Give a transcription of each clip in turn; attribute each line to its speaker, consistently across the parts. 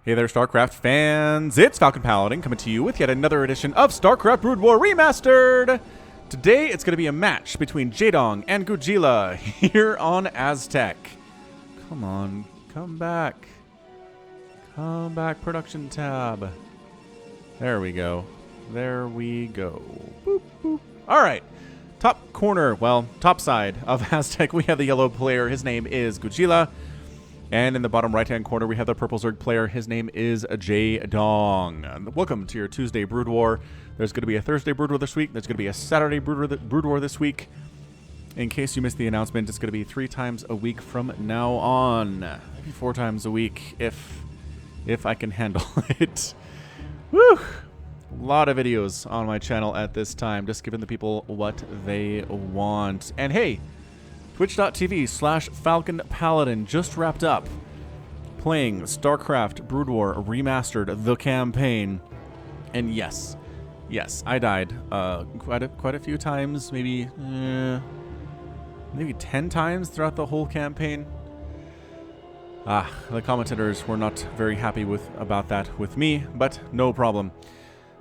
Speaker 1: Hey there, StarCraft fans. It's Falcon Paladin coming to you with yet another edition of StarCraft Brood War Remastered. Today, it's going to be a match between Jaedong and Goojila here on Aztec. Come on, come back. Come back, production tab. There we go. There we go. Boop, boop. All right. Top corner, well, top side of Aztec, we have the yellow player. His name is Goojila. And in the bottom right-hand corner, we have the purple Zerg player. His name is Jaedong. Welcome to your Tuesday Brood War. There's going to be a Thursday Brood War this week. There's going to be a Saturday Brood War this week. In case you missed the announcement, it's going to be 3 times a week from now on. Maybe 4 times a week if I can handle it. Woo! A lot of videos on my channel at this time, just giving the people what they want. And hey, Twitch.tv/Falcon Paladin just wrapped up playing StarCraft Brood War Remastered, the campaign. And yes, I died quite a few times, maybe 10 times throughout the whole campaign. The commentators were not very happy about that with me, but no problem.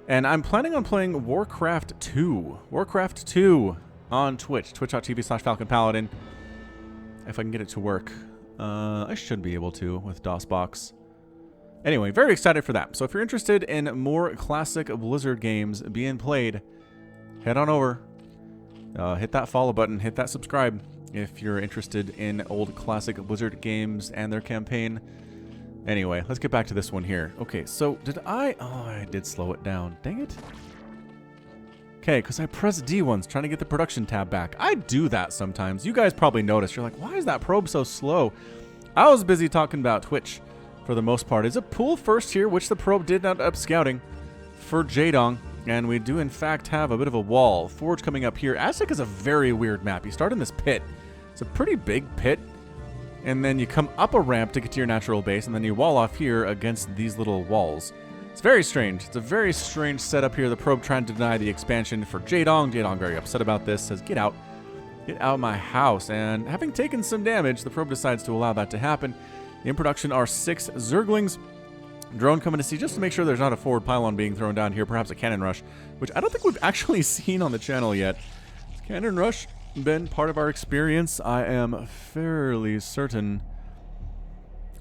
Speaker 1: And I'm planning on playing Warcraft 2. Warcraft 2 on Twitch. Twitch.tv/Falcon Paladin. If I can get it to work. I should be able to with DOSBox. Anyway, very excited for that. So if you're interested in more classic Blizzard games being played, head on over. Hit that follow button. Hit that subscribe if you're interested in old classic Blizzard games and their campaign. Anyway, let's get back to this one here. Okay, so did I... Oh, I did slow it down. Dang it. Okay, because I pressed D once trying to get the production tab back. I do that sometimes. You guys probably noticed. You're like, why is that probe so slow? I was busy talking about Twitch for the most part. It's a pool first here, which the probe did end up scouting for Jaedong. And we do, in fact, have a bit of a wall. Forge coming up here. Aztec is a very weird map. You start in this pit. It's a pretty big pit. And then you come up a ramp to get to your natural base, and then you wall off here against these little walls. It's very strange. It's a very strange setup here. The probe trying to deny the expansion for Jaedong. Jaedong very upset about this, says, get out of my house. And having taken some damage, the probe decides to allow that to happen. In production are 6 Zerglings. Drone coming to see just to make sure there's not a forward pylon being thrown down here, perhaps a cannon rush, which I don't think we've actually seen on the channel yet. Cannon rush been part of our experience? I am fairly certain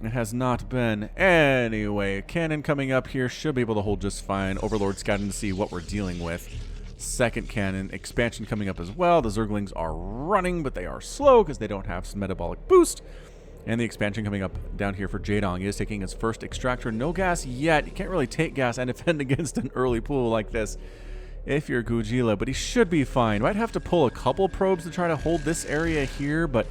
Speaker 1: it has not been. Anyway, cannon coming up here should be able to hold just fine. Overlord scouting to see what we're dealing with. Second cannon, expansion coming up as well. The Zerglings are running, but they are slow because they don't have some metabolic boost. And the expansion coming up down here for Jaedong. He is taking his first extractor. No gas yet. You can't really take gas and defend against an early pool like this if you're Goojila, but he should be fine. Might have to pull a couple probes to try to hold this area here, but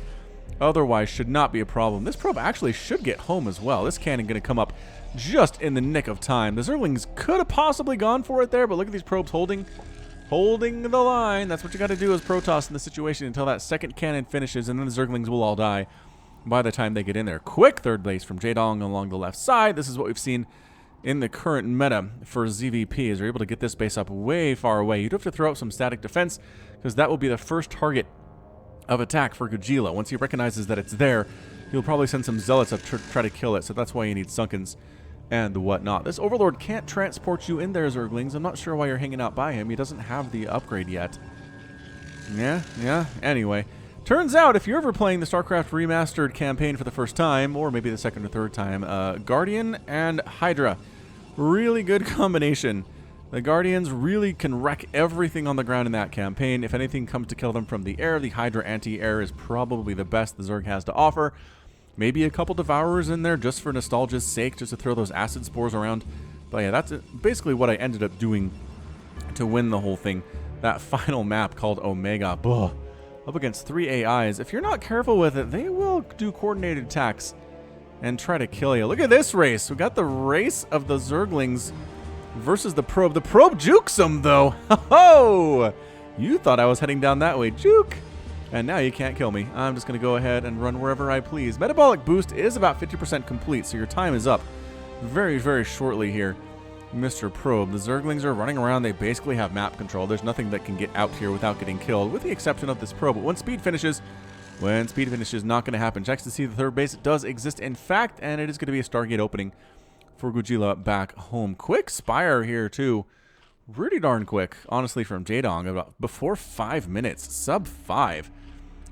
Speaker 1: otherwise should not be a problem. This probe actually should get home as well. This cannon going to come up just in the nick of time. The Zerglings could have possibly gone for it there, but look at these probes holding the line. That's what you got to do as Protoss in the situation until that second cannon finishes, and then the Zerglings will all die by the time they get in there. Quick third base from Jaedong along the left side. This is what we've seen in the current meta for ZVP, is you're able to get this base up way far away. You do have to throw up some static defense, because that will be the first target of attack for Goojila. Once he recognizes that it's there, he'll probably send some zealots up to try to kill it, so that's why you need Sunkens and whatnot. This Overlord can't transport you in there, Zerglings. I'm not sure why you're hanging out by him. He doesn't have the upgrade yet. Yeah. Anyway, turns out if you're ever playing the StarCraft Remastered campaign for the first time, or maybe the second or third time, Guardian and Hydra. Really good combination. The Guardians really can wreck everything on the ground in that campaign. If anything comes to kill them from the air, the Hydra anti-air is probably the best the Zerg has to offer. Maybe a couple Devourers in there just for nostalgia's sake, just to throw those acid spores around. But yeah, that's basically what I ended up doing to win the whole thing. That final map called Omega. Up against 3 AIs. If you're not careful with it, they will do coordinated attacks and try to kill you. Look at this race. We got the race of the Zerglings versus the probe. The probe jukes them, though. Ho-ho! You thought I was heading down that way. Juke! And now you can't kill me. I'm just going to go ahead and run wherever I please. Metabolic boost is about 50% complete, so your time is up very, very shortly here, Mr. Probe. The Zerglings are running around. They basically have map control. There's nothing that can get out here without getting killed, with the exception of this probe. But when speed finishes, not going to happen. Checks to see the third base. It does exist, in fact, and it is going to be a Stargate opening for Goojila back home. Quick Spire here, too. Pretty darn quick, honestly, from Jaedong. About before 5 minutes. Sub 5.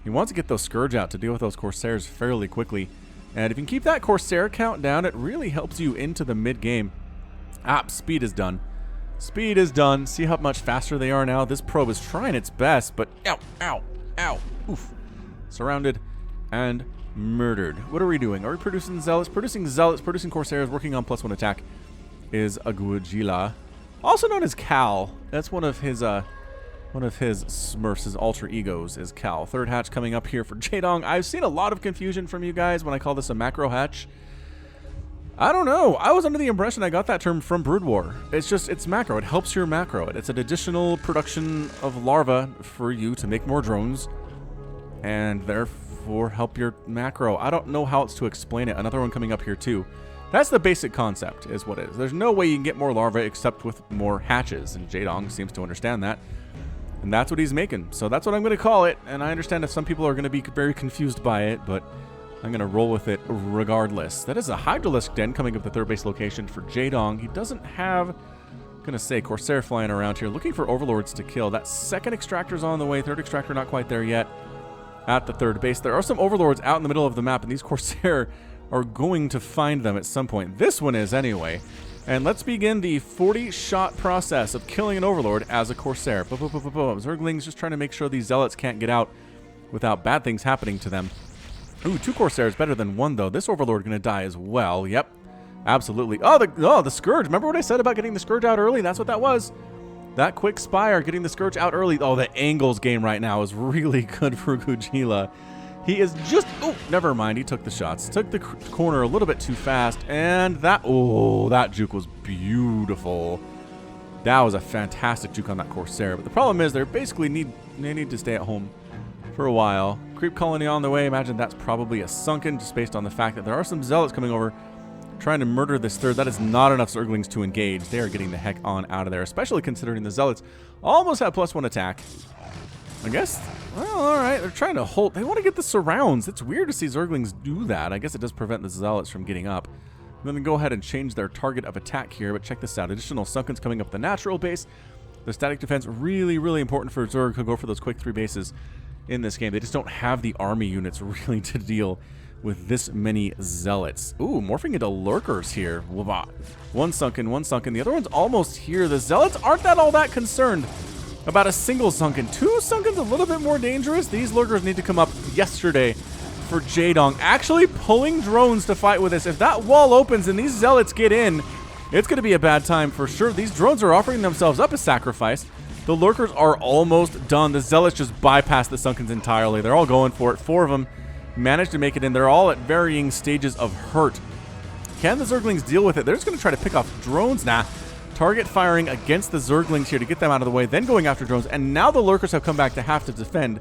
Speaker 1: He wants to get those Scourge out to deal with those Corsairs fairly quickly. And if you can keep that Corsair count down, it really helps you into the mid-game. Speed is done. Speed is done. See how much faster they are now? This probe is trying its best, but ow, ow, ow, oof. Surrounded and murdered. What are we doing? Are we producing Zealots? Producing Zealots, producing Corsairs, working on +1 attack is a Goojila. Also known as Cal. That's one of his Smurfs, his alter egos is Cal. Third hatch coming up here for Jaedong. I've seen a lot of confusion from you guys when I call this a macro hatch. I don't know. I was under the impression I got that term from Brood War. It's macro. It helps your macro. It's an additional production of larvae for you to make more drones and therefore help your macro. I don't know how else to explain it. Another one coming up here too. That's the basic concept is what it is. There's no way you can get more larvae except with more hatches, and Jaedong seems to understand that. And that's what he's making. So that's what I'm going to call it. And I understand if some people are going to be very confused by it, but I'm going to roll with it regardless. That is a Hydralisk Den coming up the third base location for Jaedong. He doesn't have, I'm going to say, Corsair flying around here, looking for Overlords to kill. That second Extractor's on the way. Third Extractor not quite there yet at the third base. There are some Overlords out in the middle of the map, and these Corsair are going to find them at some point. This one is anyway. And let's begin the 40-shot process of killing an Overlord as a Corsair. Zerglings just trying to make sure these Zealots can't get out without bad things happening to them. Ooh, 2 Corsairs better than 1, though. This Overlord going to die as well. Yep, absolutely. Oh, the Scourge. Remember what I said about getting the Scourge out early? That's what that was. That quick Spire, getting the Scourge out early. Oh, the angles game right now is really good for Goojila. He is just... Oh, never mind. He took the shots. Took the corner a little bit too fast. And that... Oh, that juke was beautiful. That was a fantastic juke on that Corsair. But the problem is they basically need to stay at home for a while. Creep colony on the way. Imagine that's probably a sunken just based on the fact that there are some Zealots coming over trying to murder this third. That is not enough Zerglings to engage. They are getting the heck on out of there, especially considering the Zealots almost have +1 attack. I guess, well, alright, they're trying to hold. They want to get the surrounds. It's weird to see Zerglings do that. I guess it does prevent the Zealots from getting up. I'm going to go ahead and change their target of attack here, but check this out. Additional Sunkens coming up the natural base. The static defense, really, really important for Zerg to go for those quick 3 bases in this game. They just don't have the army units really to deal with this many Zealots. Ooh, morphing into Lurkers here. One sunken. The other one's almost here. The Zealots aren't all that concerned about a single sunken. 2 sunken's a little bit more dangerous. These Lurkers need to come up yesterday for Jaedong. Actually pulling drones to fight with this. If that wall opens and these Zealots get in, it's going to be a bad time for sure. These drones are offering themselves up as sacrifice. The Lurkers are almost done. The Zealots just bypass the sunkens entirely. They're all going for it. 4 of them managed to make it in. They're all at varying stages of hurt. Can the Zerglings deal with it? They're just going to try to pick off drones. Nah. Target firing against the Zerglings here to get them out of the way, then going after drones, and now the Lurkers have come back to have to defend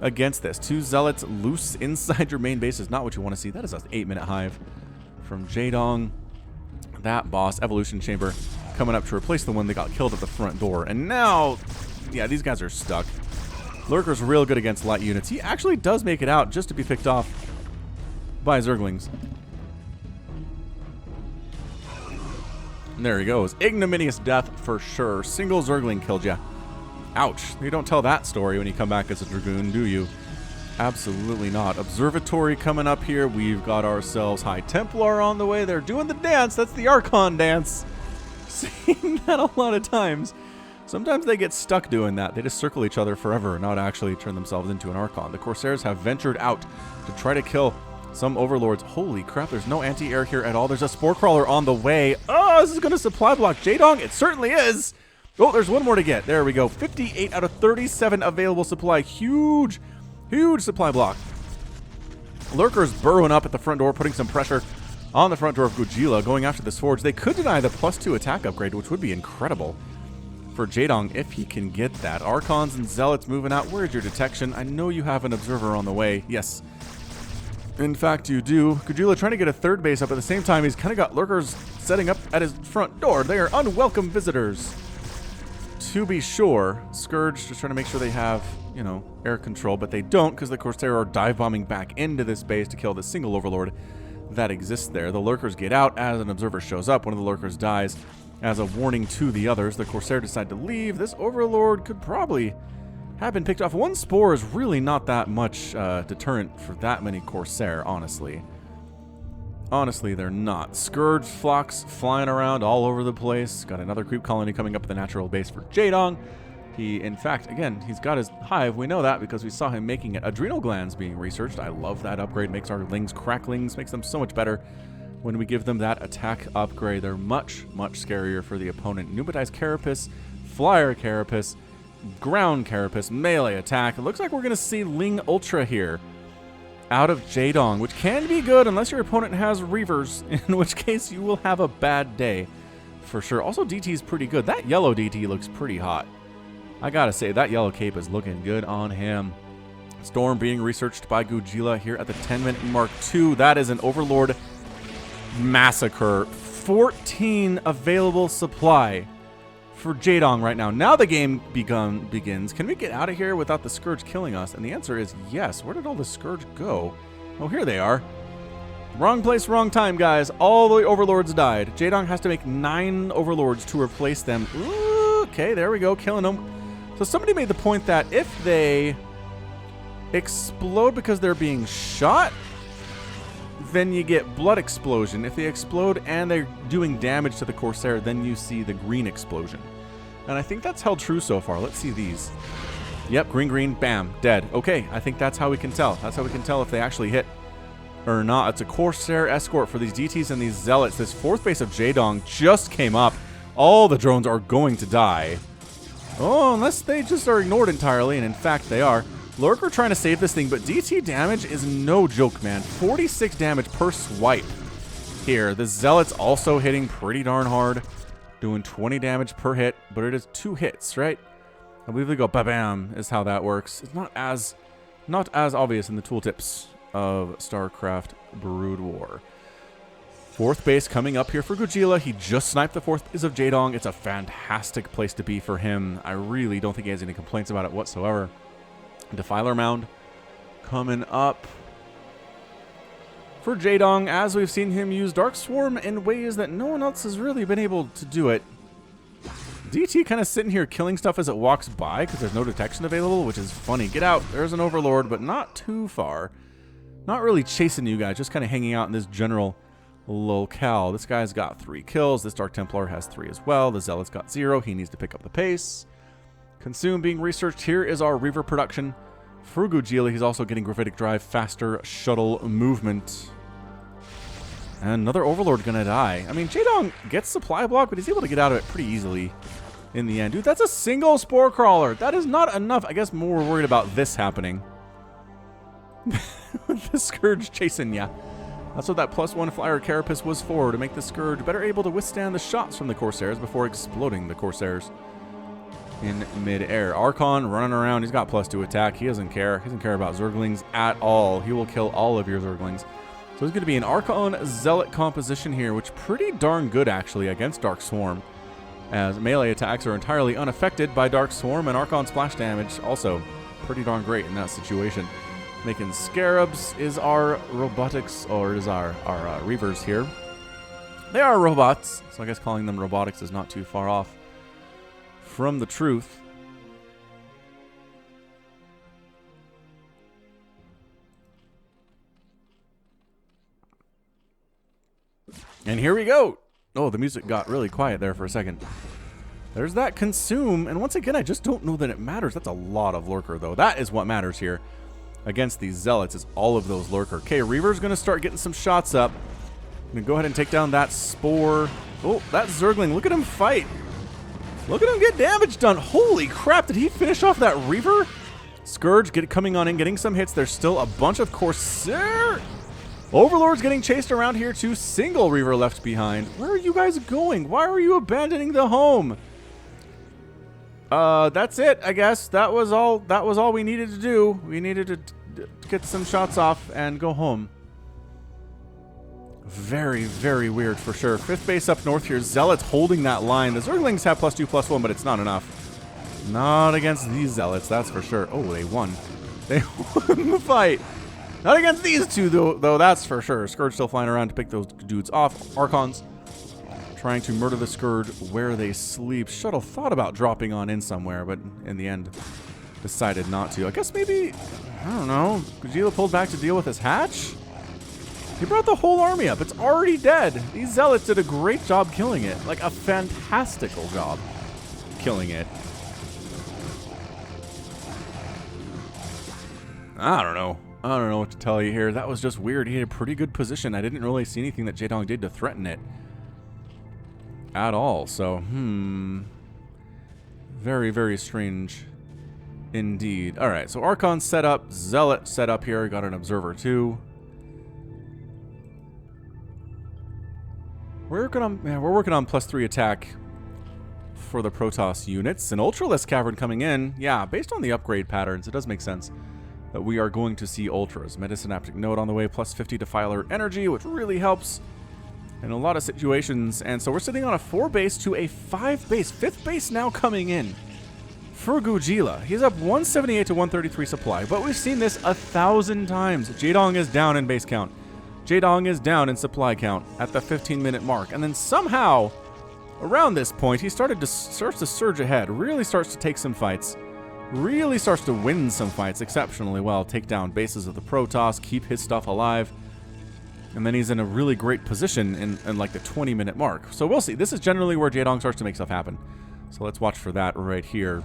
Speaker 1: against this. 2 Zealots loose inside your main base is not what you want to see. That is an 8-minute hive from Jaedong. That boss, Evolution Chamber, coming up to replace the one that got killed at the front door. And now, yeah, these guys are stuck. Lurker's real good against light units. He actually does make it out just to be picked off by Zerglings. And there he goes. Ignominious death for sure. Single Zergling killed ya. Ouch. You don't tell that story when you come back as a Dragoon, do you? Absolutely not. Observatory coming up here. We've got ourselves High Templar on the way. They're doing the dance. That's the Archon dance. Seen that a lot of times. Sometimes they get stuck doing that. They just circle each other forever and not actually turn themselves into an Archon. The Corsairs have ventured out to try to kill some Overlords. Holy crap, there's no anti-air here at all. There's a Spore Crawler on the way. Oh, this is going to supply block Jaedong. It certainly is. Oh, there's one more to get. There we go. 58 out of 37 available supply. Huge, huge supply block. Lurkers burrowing up at the front door, putting some pressure on the front door of Goojila, going after this Forge. They could deny the +2 attack upgrade, which would be incredible for Jaedong if he can get that. Archons and Zealots moving out. Where's your detection? I know you have an observer on the way. Yes. In fact, you do. Goojila trying to get a third base up at the same time. He's kind of got Lurkers setting up at his front door. They are unwelcome visitors, to be sure. Scourge just trying to make sure they have, you know, air control, but they don't because the Corsair are dive bombing back into this base to kill the single Overlord that exists there. The lurkers get out as an observer shows up. One of the lurkers dies as a warning to the others. The Corsair decide to leave. This Overlord could probably have been picked off. One spore is really not that much deterrent for that many Corsair, honestly. Honestly, they're not. Scourge flocks flying around all over the place. Got another creep colony coming up at the natural base for Jaedong. He, in fact, again, he's got his hive. We know that because we saw him making it. Adrenal glands being researched. I love that upgrade. Makes our lings cracklings. Makes them so much better when we give them that attack upgrade. They're much, much scarier for the opponent. Pneumatized Carapace, Flyer Carapace, Ground Carapace, melee attack. It looks like we're going to see Ling Ultra here out of Jaedong, which can be good unless your opponent has Reavers, in which case you will have a bad day for sure. Also, DT is pretty good. That yellow DT looks pretty hot. I gotta say, that yellow cape is looking good on him. Storm being researched by Goojila here at the 10-minute mark 2. That is an Overlord massacre. 14 available supply for Jaedong right now. Now the game begins. Can we get out of here without the Scourge killing us? And the answer is yes. Where did all the Scourge go? Oh, here they are. Wrong place, wrong time, guys. All the Overlords died. Jaedong has to make 9 Overlords to replace them. Ooh, okay, there we go, killing them. So somebody made the point that if they explode because they're being shot, then you get blood explosion. If they explode and they're doing damage to the Corsair, then you see the green explosion. And I think that's held true so far. Let's see these. Yep, green, green, bam, dead. Okay, I think that's how we can tell. That's how we can tell if they actually hit or not. It's a Corsair escort for these DTs and these Zealots. This 4th base of Jaedong just came up. All the drones are going to die. Oh, unless they just are ignored entirely, and in fact they are. Lurker trying to save this thing, but DT damage is no joke, man. 46 damage per swipe here. The Zealot's also hitting pretty darn hard, doing 20 damage per hit, but it is 2 hits, right? I believe they go ba-bam is how that works. It's not as obvious in the tooltips of StarCraft Brood War. 4th base coming up here for Goojila. He just sniped the 4th base of Jaedong. It's a fantastic place to be for him. I really don't think he has any complaints about it whatsoever. Defiler Mound coming up for Jaedong, as we've seen him use Dark Swarm in ways that no one else has really been able to do it. DT kind of sitting here killing stuff as it walks by because there's no detection available, which is funny. Get out. There's an Overlord, but not too far. Not really chasing you guys, just kind of hanging out in this general locale. This guy's got 3 kills. This Dark Templar has 3 as well. The Zealot's got 0. He needs to pick up the pace. Consume being researched. Here is our Reaver production for Goojila. He's also getting Gravitic Drive, faster shuttle movement. And another Overlord gonna die. I mean, Jaedong gets supply block, but he's able to get out of it pretty easily in the end. Dude, that's a single Spore Crawler. That is not enough. I guess more worried about this happening. The Scourge chasing ya. That's what that +1 Flyer Carapace was for, to make the Scourge better able to withstand the shots from the Corsairs before exploding the Corsairs in mid-air. Archon running around. He's got +2 attack. He doesn't care. He doesn't care about Zerglings at all. He will kill all of your Zerglings. So it's going to be an Archon Zealot composition here, which pretty darn good, actually, against Dark Swarm, as melee attacks are entirely unaffected by Dark Swarm, and Archon splash damage also pretty darn great in that situation. Making Scarabs is our robotics, or is our Reavers here. They are robots, so I guess calling them robotics is not too far off from the truth. And here we go. Oh, the music got really quiet there for a second. There's that consume, and once again, I just don't know that it matters. That's a lot of Lurker, though. That is what matters here against these Zealots, is all of those Lurker. Okay, Reaver's going to start getting some shots up. I'm going to go ahead and take down that Spore. Oh, that Zergling. Look at him fight. Look at him get damage done. Holy crap, did he finish off that Reaver? Scourge coming on in, getting some hits. There's still a bunch of Corsair. Overlord's getting chased around here too. Single Reaver left behind. Where are you guys going? Why are you abandoning the home? That's it, I guess. That was all we needed to do. We needed to get some shots off and go home. Very, very weird for sure. 5th base up north here. Zealots holding that line. The Zerglings have +2/+1, but it's not enough. Not against these Zealots, that's for sure. Oh, they won. They won the fight. Not against these two, though, that's for sure. Scourge still flying around to pick those dudes off. Archons trying to murder the Scourge where they sleep. Shuttle thought about dropping on in somewhere, but in the end decided not to. I guess maybe, I don't know, Goojila pulled back to deal with his hatch? He brought the whole army up. It's already dead. These zealots did a great job killing it. Like a fantastical job killing it. I don't know. I don't know what to tell you here. That was just weird. He had a pretty good position. I didn't really see anything that Jaedong did to threaten it at all. So, very, very strange indeed. All right, so Archon set up. Zealot set up here. Got an Observer too. We're working on +3 attack for the Protoss units. An Ultralisk Cavern coming in. Yeah, based on the upgrade patterns, it does make sense that we are going to see Ultras. Metasynaptic Node on the way, +50 Defiler Energy, which really helps in a lot of situations. And so we're sitting on a 4 base to a 5 base. 5th base now coming in for Goojila. He's up 178 to 133 supply, but we've seen this 1,000 times. Jaedong is down in base count. Jaedong is down in supply count at the 15-minute mark. And then somehow, around this point, he starts to surge ahead, really starts to take some fights, really starts to win some fights exceptionally well, take down bases of the Protoss, keep his stuff alive. And then he's in a really great position in like the 20-minute mark. So we'll see. This is generally where Jaedong starts to make stuff happen. So let's watch for that right here.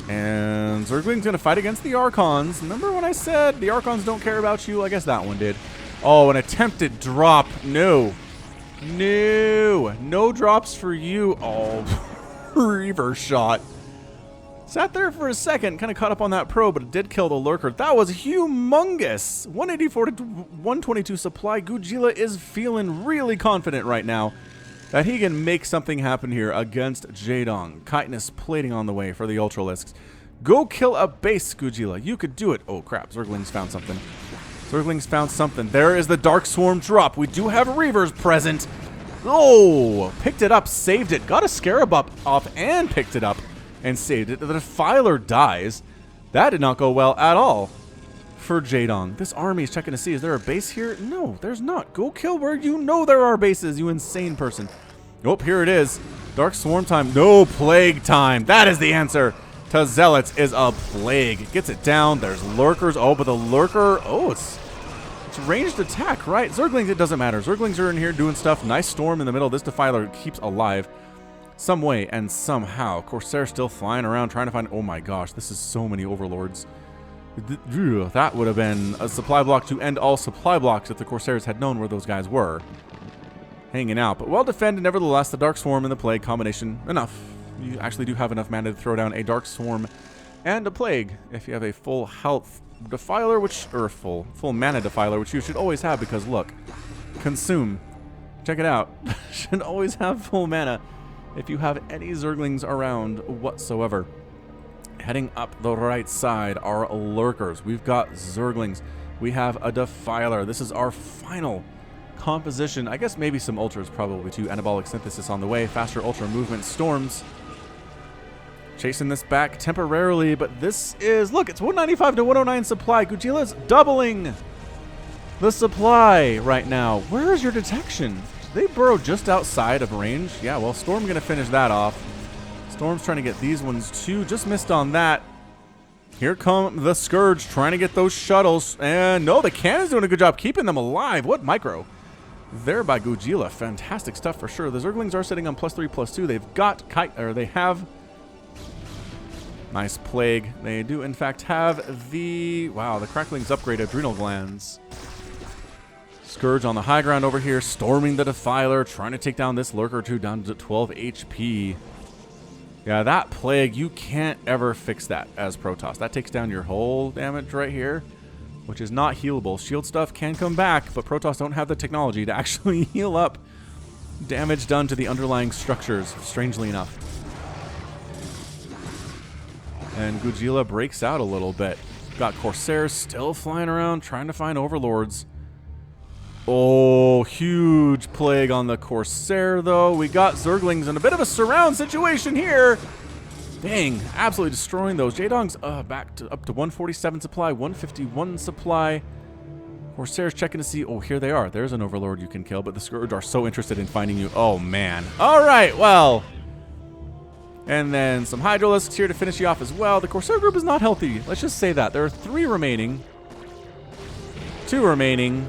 Speaker 1: And Zergling's going to fight against the Archons. Remember when I said the Archons don't care about you? I guess that one did. Oh, an attempted drop. No. No. No drops for you. Oh, Reaver shot. Sat there for a second, kind of caught up on that probe, but it did kill the Lurker. That was humongous. 184 to 122 supply. Goojila is feeling really confident right now that he can make something happen here against Jaedong. Chitinous plating on the way for the Ultralisks. Go kill a base, Goojila. You could do it. Oh, crap. Zerglings found something. Zerglings found something. There is the Dark Swarm drop. We do have Reavers present. Oh, picked it up, saved it. Got a Scarab up off and picked it up and saved it. The Defiler dies. That did not go well at all for Jaedong. This army is checking to see, is there a base here? No, there's not. Go kill where you know there are bases, you insane person. Nope, here it is. Dark Swarm time. No, Plague time. That is the answer to Zealots is a Plague. Gets it down. There's Lurkers. Oh, but the Lurker, oh, it's ranged attack, right? Zerglings, it doesn't matter. Zerglings are in here doing stuff. Nice Storm in the middle. This Defiler keeps alive some way and somehow. Corsair still flying around trying to find, oh my gosh, this is so many Overlords. That would have been a supply block to end all supply blocks if the Corsairs had known where those guys were hanging out. But well defended nevertheless. The Dark Swarm and the Plague combination, enough. You actually do have enough mana to throw down a Dark Swarm and a Plague if you have a full health Defiler, or full mana Defiler, which you should always have, because look, consume. Check it out. Should always have full mana if you have any Zerglings around whatsoever. Heading up the right side are Lurkers. We've got Zerglings. We have a Defiler. This is our final composition. I guess maybe some Ultras probably too. Anabolic Synthesis on the way. Faster Ultra movement. Storms. Chasing this back temporarily, but this is, look, it's 195 to 109 supply. Goojila's doubling the supply right now. Where is your detection? They burrow just outside of range. Yeah, well, Storm going to finish that off. Storm's trying to get these ones too. Just missed on that. Here come the Scourge trying to get those shuttles. And no, the cannon's doing a good job keeping them alive. What micro there by Goojila. Fantastic stuff for sure. The Zerglings are sitting on +3/+2. They've got they have nice Plague. They do in fact have the, wow, the Crackling's upgrade Adrenal Glands. Scourge on the high ground over here, storming the Defiler, trying to take down this Lurker too, down to 12 HP. Yeah, that Plague, you can't ever fix that as Protoss. That takes down your whole damage right here, which is not healable. Shield stuff can come back, but Protoss don't have the technology to actually heal up damage done to the underlying structures, strangely enough. And Goojila breaks out a little bit. Got Corsairs still flying around, trying to find Overlords. Oh, huge Plague on the Corsair, though. We got Zerglings in a bit of a surround situation here. Dang, absolutely destroying those. Jaedong's back to up to 147 supply, 151 supply. Corsairs checking to see. Oh, here they are. There's an Overlord you can kill, but the Scourge are so interested in finding you. Oh, man. All right, well. And then some Hydralisks here to finish you off as well. The Corsair group is not healthy. Let's just say that. There are 3 remaining. 2 remaining.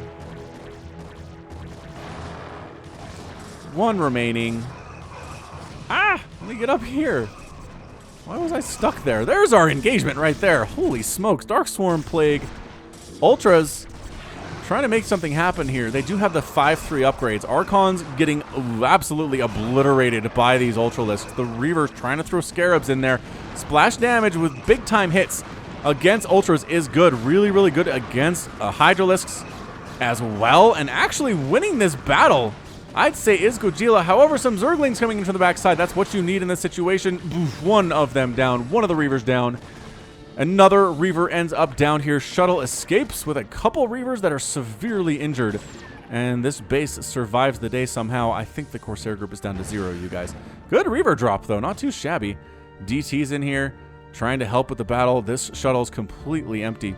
Speaker 1: 1 remaining. Ah! Let me get up here. Why was I stuck there? There's our engagement right there. Holy smokes. Dark Swarm Plague. Ultras trying to make something happen here. They do have the 5-3 upgrades. Archons getting absolutely obliterated by these Ultralisks. The Reavers trying to throw Scarabs in there. Splash damage with big time hits against Ultras is good. Really, really good against Hydralisks as well. And actually winning this battle, I'd say, is Goojila. However, some Zerglings coming in from the backside. That's what you need in this situation. Oof, one of them down. One of the Reavers down. Another Reaver ends up down here. Shuttle escapes with a couple Reavers that are severely injured. And this base survives the day somehow. I think the Corsair group is down to 0, you guys. Good Reaver drop, though. Not too shabby. DT's in here trying to help with the battle. This shuttle is completely empty.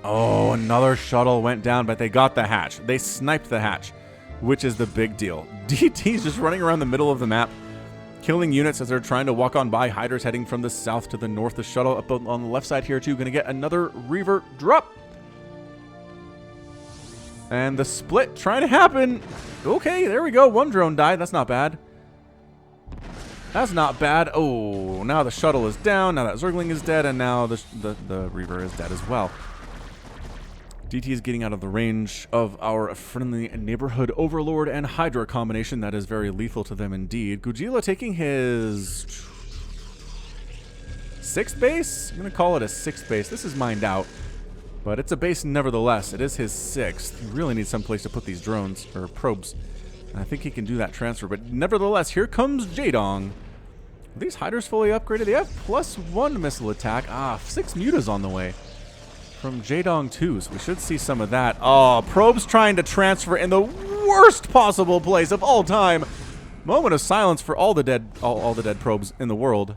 Speaker 1: Oh, another shuttle went down, but they got the hatch. They sniped the hatch, which is the big deal. DT's just running around the middle of the map, killing units as they're trying to walk on by. Hydra's heading from the south to the north. The shuttle up on the left side here, too. Going to get another Reaver drop. And the split trying to happen. Okay, there we go. 1 drone died. That's not bad. That's not bad. Oh, now the shuttle is down. Now that Zergling is dead. And now the Reaver is dead as well. DT is getting out of the range of our friendly neighborhood Overlord and Hydra combination. That is very lethal to them indeed. Goojila taking his 6th base? I'm going to call it a 6th base. This is mined out, but it's a base nevertheless. It is his 6th. He really needs some place to put these drones, or probes. And I think he can do that transfer, but nevertheless, here comes Jaedong. Are these Hydras fully upgraded? They have +1 missile attack. Ah, 6 mutas on the way from Jaedong 2, so we should see some of that. Oh, probes trying to transfer in the worst possible place of all time. Moment of silence for all the dead probes in the world.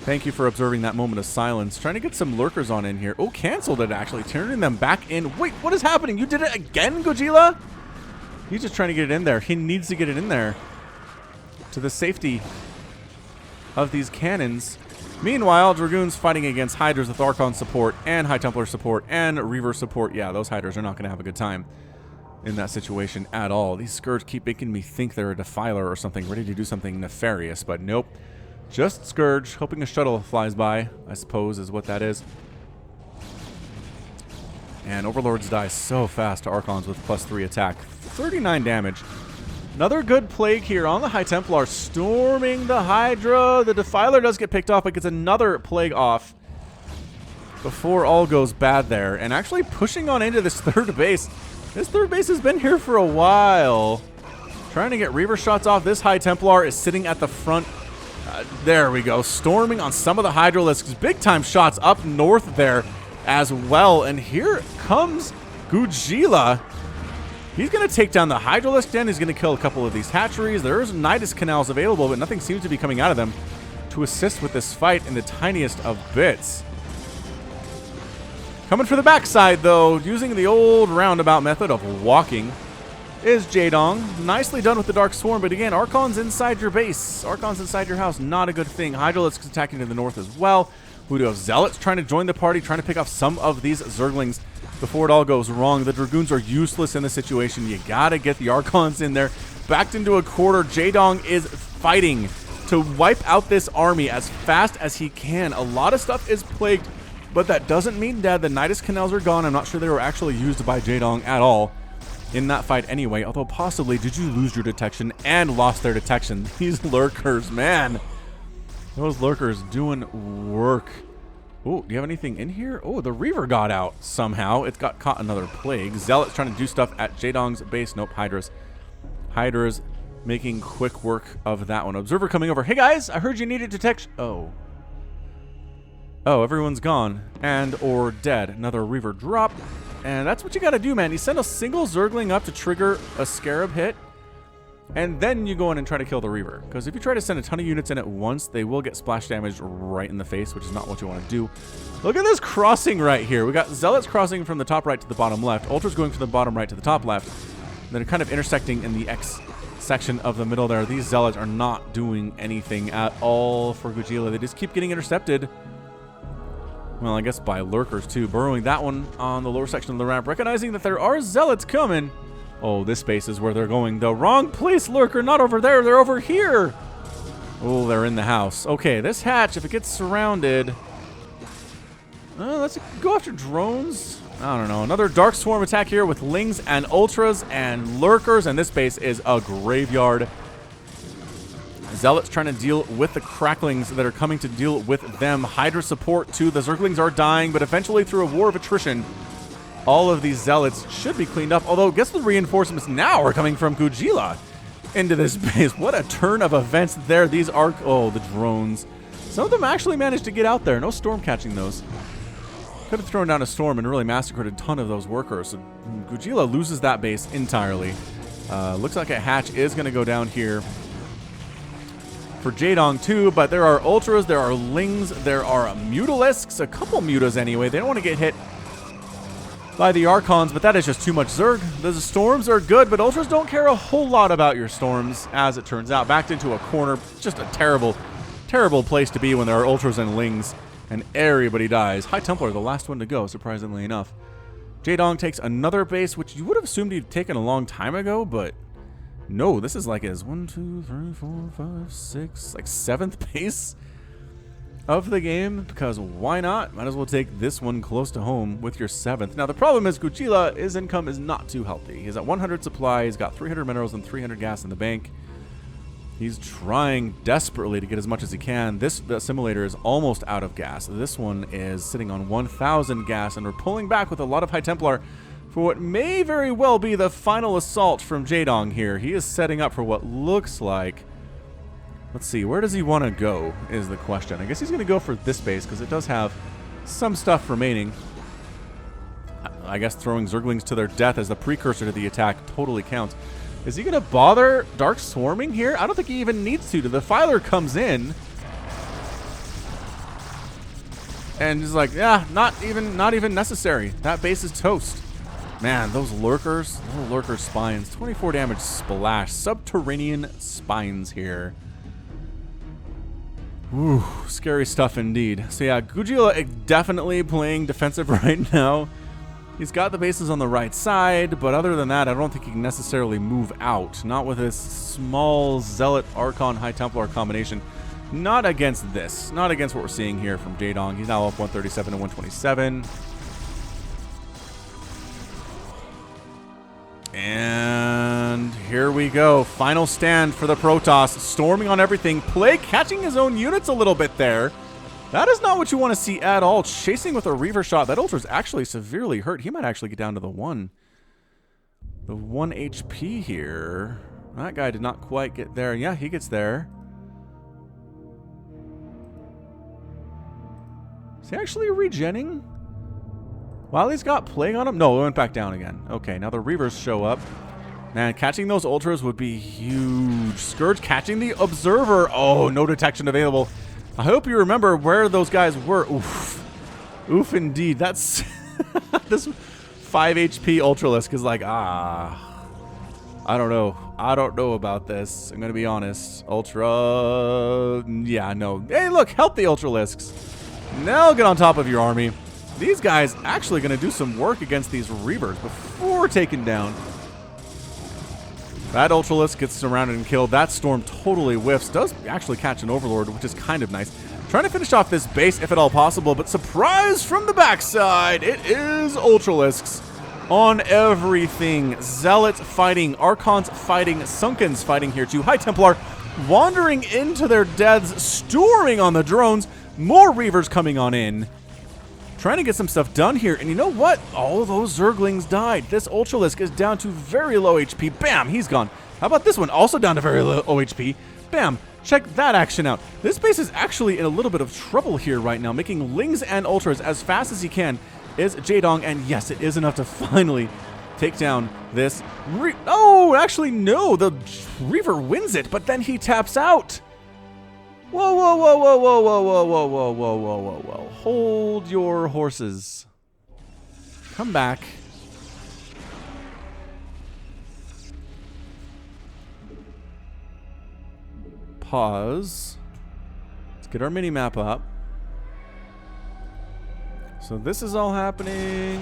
Speaker 1: Thank you for observing that moment of silence. Trying to get some lurkers on in here. Oh, canceled it actually, turning them back in. Wait, what is happening? You did it again, Goojila? He's just trying to get it in there. He needs to get it in there to the safety of these cannons. Meanwhile, Dragoons fighting against Hydras with Archon support and High Templar support and Reaver support. Yeah, those Hydras are not going to have a good time in that situation at all. These Scourge keep making me think they're a Defiler or something, ready to do something nefarious, but nope. Just Scourge, hoping a shuttle flies by, I suppose, is what that is. And Overlords die so fast to Archons with +3 attack. 39 damage. Another good plague here on the High Templar, storming the Hydra. The Defiler does get picked off, but gets another plague off before all goes bad there. And actually pushing on into this 3rd base. This 3rd base has been here for a while. Trying to get Reaver shots off. This High Templar is sitting at the front. There we go. Storming on some of the Hydralisks. Big time shots up north there as well. And here comes Goojila. He's going to take down the Hydralisk den. He's going to kill a couple of these hatcheries. There's Nidus canals available, but nothing seems to be coming out of them to assist with this fight in the tiniest of bits. Coming for the backside, though, using the old roundabout method of walking, is Jaedong. Nicely done with the Dark Swarm, but again, Archons inside your base. Archons inside your house, not a good thing. Hydralisks attacking to the north as well. We do have Zealots trying to join the party, trying to pick off some of these Zerglings before it all goes wrong. The Dragoons are useless in this situation. You gotta get the Archons in there. Backed into a quarter, Jaedong is fighting to wipe out this army as fast as he can. A lot of stuff is plagued, but that doesn't mean that the Nidus canals are gone. I'm not sure they were actually used by Jaedong at all in that fight anyway, although possibly did you lose your detection and lost their detection. These lurkers, man. Those lurkers doing work. Oh, do you have anything in here? Oh, the Reaver got out somehow. It's got caught another plague. Zealots trying to do stuff at Jaedong's base. Nope, Hydras. Hydras making quick work of that one. Observer coming over. Hey guys, I heard you needed detection. Oh, everyone's gone and or dead. Another Reaver drop. And that's what you got to do, man. You send a single Zergling up to trigger a Scarab hit. and then you go in and try to kill the Reaver. Because if you try to send a ton of units in at once, they will get splash damage right in the face, which is not what you want to do. Look at this crossing right here. We got Zealots crossing from the top right to the bottom left. Ultras going from the bottom right to the top left. They're kind of intersecting in the X section of the middle there. These Zealots are not doing anything at all for Goojila. They just keep getting intercepted. Well, I guess by lurkers too. Burrowing that one on the lower section of the ramp, recognizing that there are Zealots coming. Oh, this space is where they're going. The wrong place, lurker. Not over there. They're over here. Oh, they're in the house. Okay, this hatch, if it gets surrounded... let's go after drones. I don't know. Another Dark Swarm attack here with Lings and Ultras and Lurkers. And this base is a graveyard. Zealots trying to deal with the Cracklings that are coming to deal with them. Hydra support too. The Zerglings are dying, but eventually through a war of attrition, all of these Zealots should be cleaned up. Although, guess the reinforcements now are coming from Goojila into this base. What a turn of events there. These are... Oh, the drones. Some of them actually managed to get out there. No storm catching those. Could have thrown down a storm and really massacred a ton of those workers. So Goojila loses that base entirely. Looks like a hatch is going to go down here for Jaedong too, but there are Ultras, there are Lings, there are Mutalisks, a couple Mutas anyway. They don't want to get hit by the Archons, but that is just too much Zerg. The Storms are good, but Ultras don't care a whole lot about your Storms, as it turns out. Backed into a corner. Just a terrible, terrible place to be when there are Ultras and Lings, and everybody dies. High Templar, the last one to go, surprisingly enough. Jaedong takes another base, which you would have assumed he'd taken a long time ago, but no, this is like his 1, 2, 3, 4, 5, 6, like 7th base of the game, because why not? Might as well take this one close to home with your 7th. Now, the problem is Goojila, his income is not too healthy. He's at 100 supply, he's got 300 minerals and 300 gas in the bank. He's trying desperately to get as much as he can. This assimilator is almost out of gas. This one is sitting on 1,000 gas, and we're pulling back with a lot of High Templar for what may very well be the final assault from Jaedong here. He is setting up for what looks like... Let's see, where does he want to go is the question. I guess he's going to go for this base because it does have some stuff remaining. I guess throwing Zerglings to their death as the precursor to the attack totally counts. Is he going to bother Dark Swarming here? I don't think he even needs to. The Defiler comes in and he's like, yeah, not even necessary. That base is toast. Man, those lurkers, little lurker spines, 24 damage splash, subterranean spines here. Ooh, scary stuff indeed. So yeah, Goojila definitely playing defensive right now. He's got the bases on the right side, but other than that, I don't think he can necessarily move out. Not with this small Zealot Archon High Templar combination. Not against this. Not against what we're seeing here from Jaedong. He's now up 137 to 127. And here we go. Final stand for the Protoss. Storming on everything. Plague catching his own units a little bit there. That is not what you want to see at all. Chasing with a Reaver shot. That Ultra's actually severely hurt. He might actually get down to the 1 HP here. That guy did not quite get there. Yeah, he gets there. Is he actually regenning? While he's got Plague on him? No, it went back down again. Okay, now the Reavers show up. Man, catching those Ultras would be huge. Scourge catching the Observer. Oh, no detection available. I hope you remember where those guys were. Oof. Oof, indeed. That's... this 5 HP Ultralisk is like, I don't know. I don't know about this. I'm going to be honest. Ultra... Yeah, no. Hey, look. Help the Ultralisks. Now get on top of your army. These guys actually going to do some work against these Reavers before taken down. That Ultralisk gets surrounded and killed. That Storm totally whiffs. Does actually catch an Overlord, which is kind of nice. Trying to finish off this base if at all possible, but surprise from the backside. It is Ultralisks on everything. Zealots fighting. Archons fighting. Sunkens fighting here too. High Templar wandering into their deaths, storming on the drones. More Reavers coming on in. Trying to get some stuff done here, and you know what? All those Zerglings died. This Ultralisk is down to very low HP. Bam, he's gone. How about this one? Also down to very low HP. Bam, check that action out. This base is actually in a little bit of trouble here right now, making Lings and Ultras as fast as he can is Jaedong, and yes, it is enough to finally take down this. Oh, actually, no. The Reaver wins it, but then he taps out. Whoa, whoa, whoa, whoa, whoa, whoa, whoa, whoa, whoa, whoa, whoa, whoa, whoa. Hold your horses. Come back. Pause. Let's get our mini map up. So this is all happening.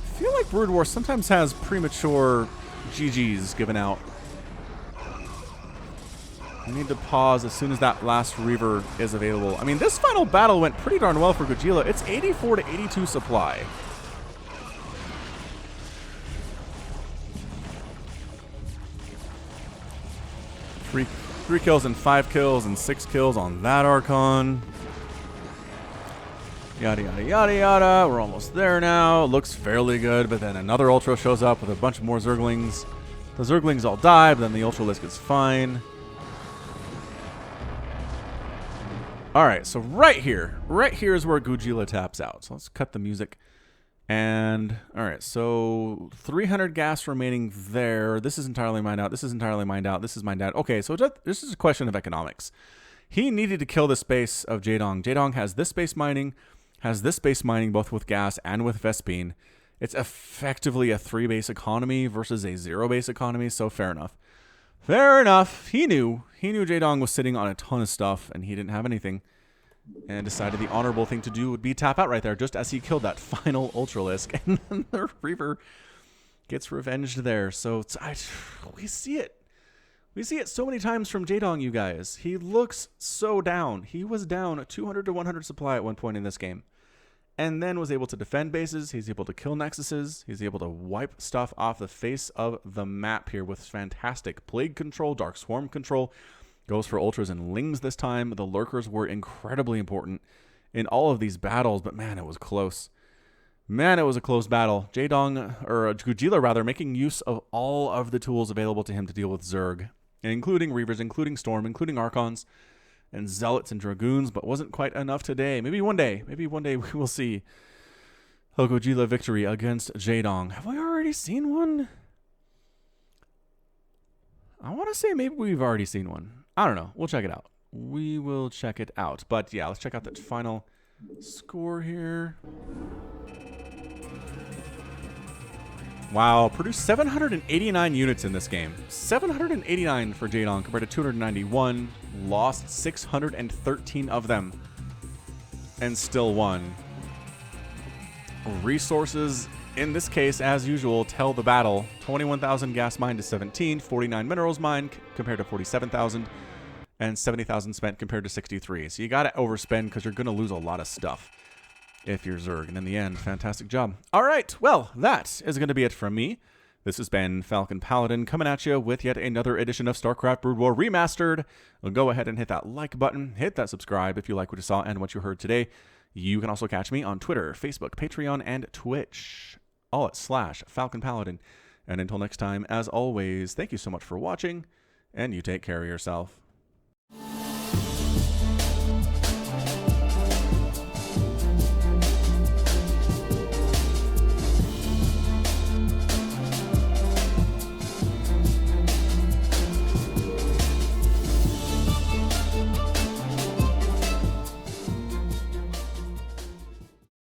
Speaker 1: I feel like Brood War sometimes has premature GGs given out. We need to pause as soon as that last Reaver is available. I mean, this final battle went pretty darn well for Goojila. It's 84 to 82 supply. Three kills and 5 kills and 6 kills on that Archon. Yada, yada, yada, yada. We're almost there now. It looks fairly good, but then another Ultra shows up with a bunch more Zerglings. The Zerglings all die, but then the Ultralisk gets fine. Alright, so right here is where Goojila taps out. So let's cut the music. And, alright, so 300 gas remaining there. This is entirely mined out. This is entirely mined out. This is mined out. Okay, so this is a question of economics. He needed to kill the space of Jaedong. Jaedong has this space mining, both with gas and with Vespine. It's effectively a 3-base economy versus a 0-base economy, so fair enough. Fair enough. He knew Jaedong was sitting on a ton of stuff, and he didn't have anything. And decided the honorable thing to do would be tap out right there, just as he killed that final Ultralisk. And then the Reaver gets revenged there. So we see it. We see it so many times from Jaedong, you guys. He looks so down. He was down 200 to 100 supply at one point in this game. And then was able to defend bases. He's able to kill Nexuses. He's able to wipe stuff off the face of the map here with fantastic Plague control, Dark Swarm control. Goes for Ultras and Lings this time. The Lurkers were incredibly important in all of these battles, but man, it was close. Man, it was a close battle. Jaedong, or Goojila rather, making use of all of the tools available to him to deal with Zerg, including Reavers, including Storm, including Archons, and Zealots and Dragoons, but wasn't quite enough today. Maybe one day we will see a Goojila victory against Jaedong. Have we already seen one? I want to say maybe we've already seen one. I don't know. We'll check it out. We will check it out. But yeah, let's check out that final score here. Wow, produced 789 units in this game. 789 for Jaedong compared to 291. Lost 613 of them. And still won. Resources, in this case, as usual, tell the battle. 21,000 gas mined to 17, 49 minerals mined compared to 47,000, and 70,000 spent compared to 63. So you got to overspend because you're going to lose a lot of stuff if you're Zerg. And in the end, fantastic job. All right, well, that is going to be it from me. This has been Falcon Paladin coming at you with yet another edition of StarCraft Brood War Remastered. Go ahead and hit that like button, hit that subscribe if you like what you saw and what you heard today. You can also catch me on Twitter, Facebook, Patreon, and Twitch, all at /Falcon Paladin. And until next time, as always, thank you so much for watching, and you take care of yourself.